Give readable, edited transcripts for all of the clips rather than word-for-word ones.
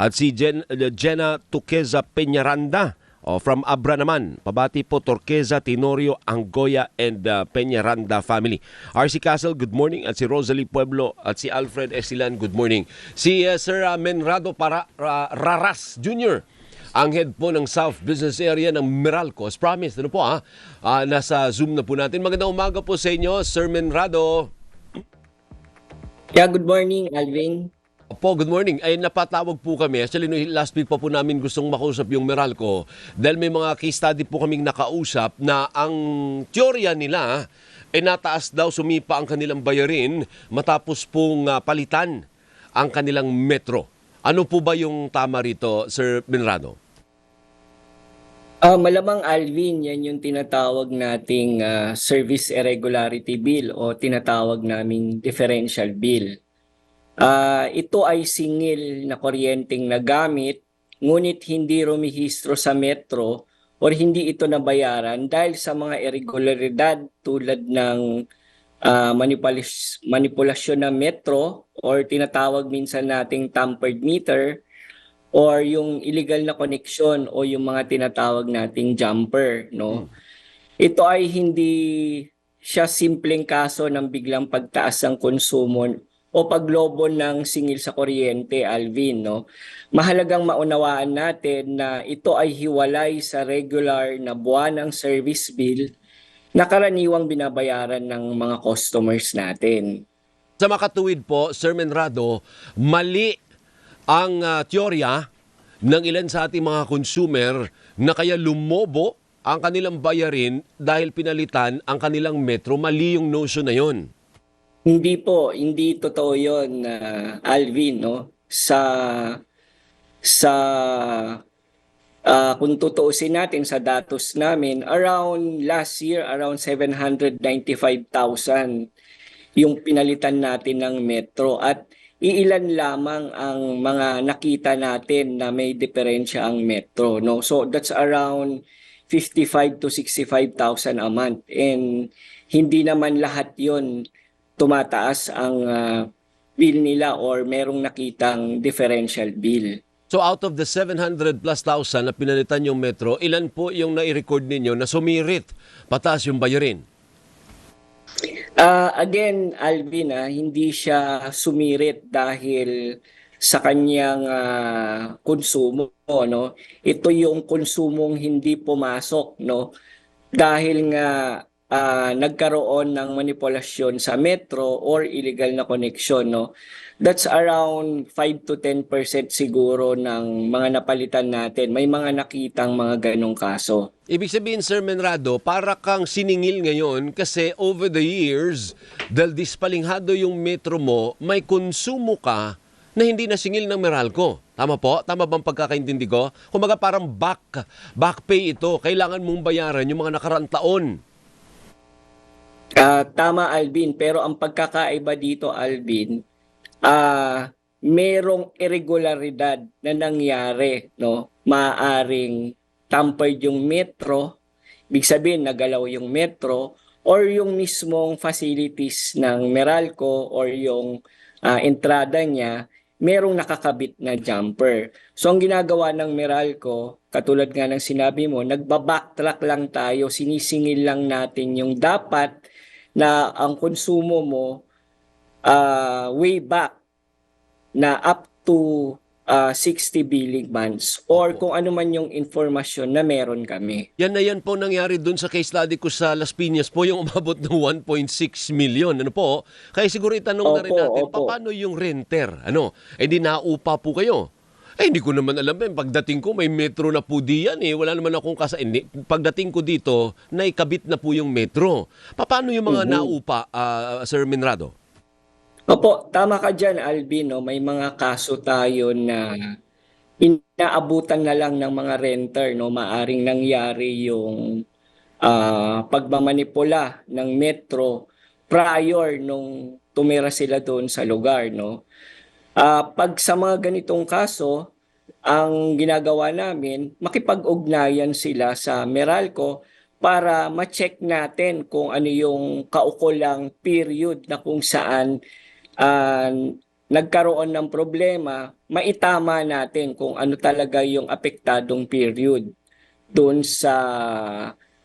At si Jenna Tuqueza Peñaranda from Abra naman. Pabati po Torqueza, Tenorio, Angoya and Peñaranda family. RC Castle, good morning. At si Rosalie Pueblo at si Alfred Esilan, good morning. Si Sir Menrado Raras Jr., ang head po ng South Business Area ng Meralco. As promised, ano po nasa Zoom na po natin. Magandang umaga po sa inyo, Sir Menrado. Yeah, good morning, Alvin. Po, good morning. Ay napatawag po kami. Actually, last week pa po namin gustong makausap yung Meralco dahil may mga case study po kaming nakausap na ang teorya nila nataas daw sumipa ang kanilang bayarin matapos pong palitan ang kanilang metro. Ano po ba yung tama rito, Sir Menrado? Malamang, Alvin, yan yung tinatawag nating service irregularity bill o tinatawag naming differential bill. Ito ay singil na kuryenteng nagamit, ngunit hindi rumihistro sa metro o hindi ito nabayaran dahil sa mga irregularidad tulad ng manipulasyon ng metro or tinatawag minsan nating tampered meter or yung illegal na connection o yung mga tinatawag nating jumper, no? Ito ay hindi siya simpleng kaso ng biglang pagtaas ng konsumo o paglobo ng singil sa kuryente, Alvin, no? Mahalagang maunawaan natin na ito ay hiwalay sa regular na buwanang service bill na karaniwang binabayaran ng mga customers natin. Sa makatuwid po, Sir Menrado, mali ang teorya ng ilan sa ating mga consumer na kaya lumobo ang kanilang bayarin dahil pinalitan ang kanilang metro. Mali yung notion na yon. Hindi po, hindi totoo 'yon, Alvin, no? Kung tutuusin natin sa datos namin, around last year, around 795,000 yung pinalitan natin ng metro at iilan lamang ang mga nakita natin na may diferensya ang metro, no? So that's around 55 to 65,000 a month and hindi naman lahat 'yon tumataas ang bill nila or merong nakitang differential bill. So out of the 700 plus thousand na pinalitan yung metro, ilan po yung nai-record ninyo na sumirit pataas yung bayarin? Again, Alvin, hindi siya sumirit dahil sa kanyang konsumo, no? Ito yung konsumong hindi pumasok, no? Dahil nga nagkaroon ng manipulasyon sa metro or illegal na connection, no? That's around 5 to 10% siguro ng mga napalitan natin. May mga nakitang mga ganong kaso. Ibig sabihin, Sir Menrado, para kang siningil ngayon kasi over the years, dahil dispalinghado yung metro mo, may konsumo ka na hindi nasingil ng Meralco. Tama po? Tama bang pagkakaintindi ko? Kumaga parang back pay ito. Kailangan mong bayaran yung mga nakaraang taon. Tama, Alvin, pero ang pagkakaiba dito, Alvin, merong irregularidad na nangyari, no? Maaring tampered yung metro, ibig sabihin nagalaw yung metro or yung mismong facilities ng Meralco or yung entrada niya, merong nakakabit na jumper. So ang ginagawa ng Meralco, katulad nga ng sinabi mo, nagbabacktrack lang tayo, sinisingil lang natin yung dapat na ang konsumo mo way back na up to 60 billing months or kung ano man yung informasyon na meron kami. Yan na yan po nangyari dun sa case study ko sa Las Piñas po, yung umabot ng 1.6 million. Ano po? Kaya siguro itanong na rin natin, paano yung renter? Ano? Di naupa po kayo? Hindi ko naman alam. Pagdating ko, may metro na po diyan. Wala naman akong pagdating ko dito, naikabit na po yung metro. Paano yung mga naupa, Sir Menrado? Opo, tama ka dyan, Alvin. No? May mga kaso tayo na inaabutan na lang ng mga renter. No? Maaring nangyari yung pagmamanipula ng metro prior nung tumira sila doon sa lugar. No? Pag sa mga ganitong kaso, ang ginagawa namin, makipag-ugnayan sila sa Meralco para ma-check natin kung ano yung kaukulang period na kung saan nagkaroon ng problema, maitama natin kung ano talaga yung apektadong period doon sa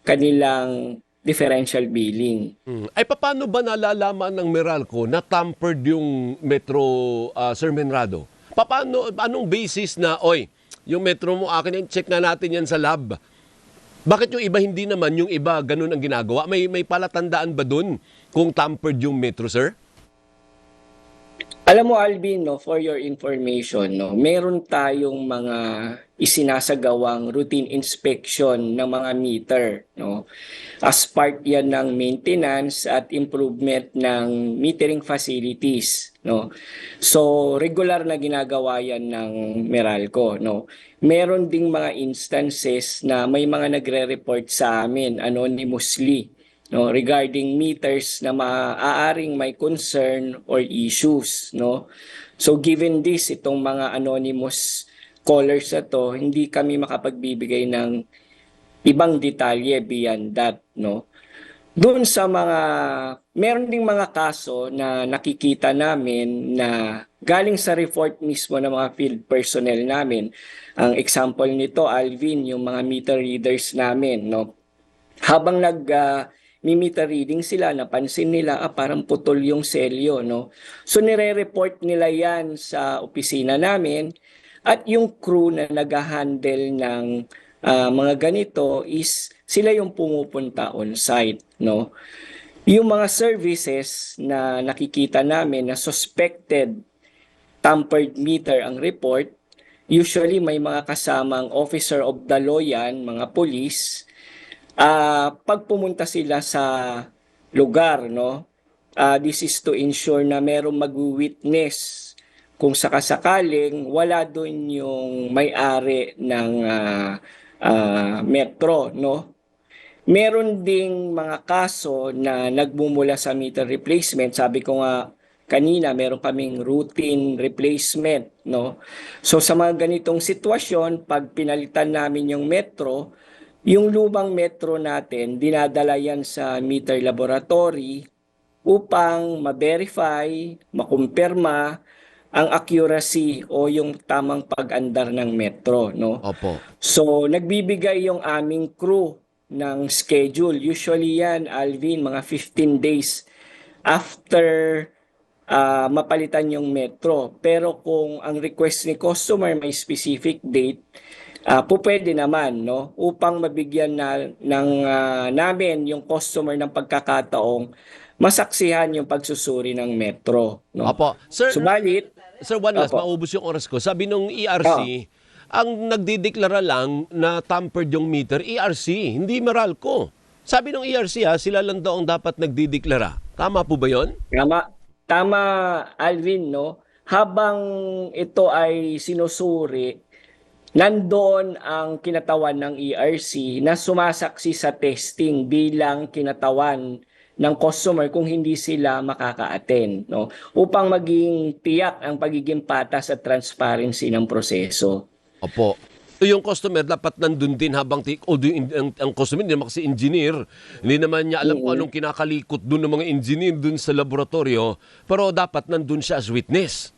kanilang differential billing. Ay paano ba nalalaman ng Meralco na tampered yung Metro, Sir Menrado? Paano, anong basis na, oy, yung Metro mo akin yan, check na natin yan sa lab. Bakit yung iba hindi naman, yung iba ganun ang ginagawa? May palatandaan ba dun kung tampered yung Metro, sir? Alam mo, Alvin, no, for your information, no, meron tayong mga isinasagawang routine inspection ng mga meter, no. As part yan ng maintenance at improvement ng metering facilities, no. So, regular na ginagawa yan ng Meralco, no. Meron ding mga instances na may mga nagre-report sa amin anonymously, no, regarding meters na maaaring may concern or issues, no. So given this, itong mga anonymous callers na to, hindi kami makapagbibigay ng ibang detalye beyond that, no. Doon sa mga meron ding mga kaso na nakikita namin na galing sa report mismo ng mga field personnel namin. Ang example nito, Alvin, yung mga meter readers namin, no. Habang meter reading sila, napansin nila, parang putol yung selyo, no? So, nire-report nila yan sa opisina namin at yung crew na nag-handle ng mga ganito is sila yung pumupunta on-site, no? Yung mga services na nakikita namin na suspected tampered meter ang report, usually may mga kasamang officer of the law yan, mga police. Pag pumunta sila sa lugar, no, this is to ensure na merong mag-witness kung sakasakaling wala doon yung may-ari ng metro, no. Meron ding mga kaso na nagmumula sa meter replacement. Sabi ko nga kanina, meron kaming routine replacement, no. So sa mga ganitong sitwasyon, pag pinalitan namin yung metro, yung lumang metro natin, dinadala yan sa meter laboratory upang ma-verify, makumpirma ang accuracy o yung tamang pag-andar ng metro, no? Opo. So, nagbibigay yung aming crew ng schedule. Usually yan, Alvin, mga 15 days after mapalitan yung metro. Pero kung ang request ni customer may specific date, pwede naman, no, upang mabigyan namin yung customer ng pagkakataong masaksihan yung pagsusuri ng metro, no. Opo. Sir, Subalit, one last, opo. maubos yung oras ko. Sabi nung ERC, ang nagdideklara lang na tampered yung meter, ERC, hindi Meralco. Sabi nung ERC, sila lang daw ang dapat nagdideklara. Tama po ba yon? Tama, Alvin, no. Habang ito ay sinusuri, nandoon ang kinatawan ng ERC na sumasaksi sa testing bilang kinatawan ng customer kung hindi sila makaka-attend, no? Upang maging tiyak ang pagiging patas at transparency ng proseso. Opo. Yung customer dapat nandun din habang ang customer hindi naman kasi engineer. Hindi naman niya alam kung anong kinakalikot dun ng mga engineer dun sa laboratorio, pero dapat nandun siya as witness.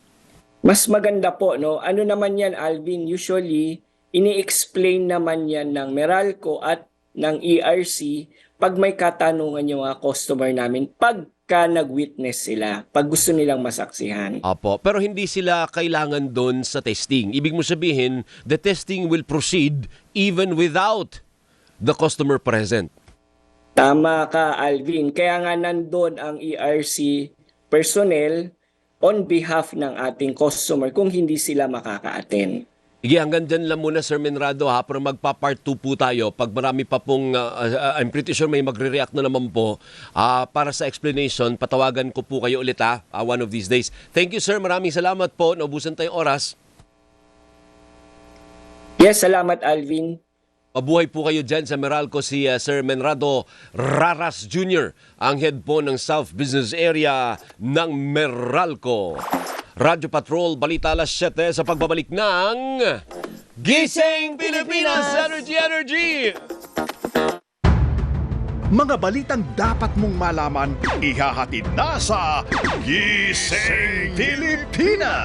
Mas maganda po, no? Ano naman yan, Alvin? Usually, ini-explain naman yan ng Meralco at ng ERC pag may katanungan yung mga customer namin pagka nag-witness sila, pag gusto nilang masaksihan. Opo, pero hindi sila kailangan doon sa testing. Ibig mo sabihin, the testing will proceed even without the customer present. Tama ka, Alvin. Kaya nga nandun ang ERC personnel on behalf ng ating customer kung hindi sila makaka-attend. Sige, hanggang dyan lang muna, Sir Menrado, pero magpa-part 2 po tayo. Pag marami pa pong, I'm pretty sure may magre-react na naman po. Para sa explanation, patawagan ko po kayo ulit one of these days. Thank you, sir. Maraming salamat po. Naubusan tayong oras. Yes, salamat, Alvin. Mabuhay po kayo dyan sa Meralco, si Sir Menrado Raras Jr., ang head po ng South Business Area ng Meralco. Radyo Patrol, Balita Alas 7 sa pagbabalik ng Gising Pilipinas Energy! Mga balitang dapat mong malaman, ihahatid na sa Gising Pilipinas!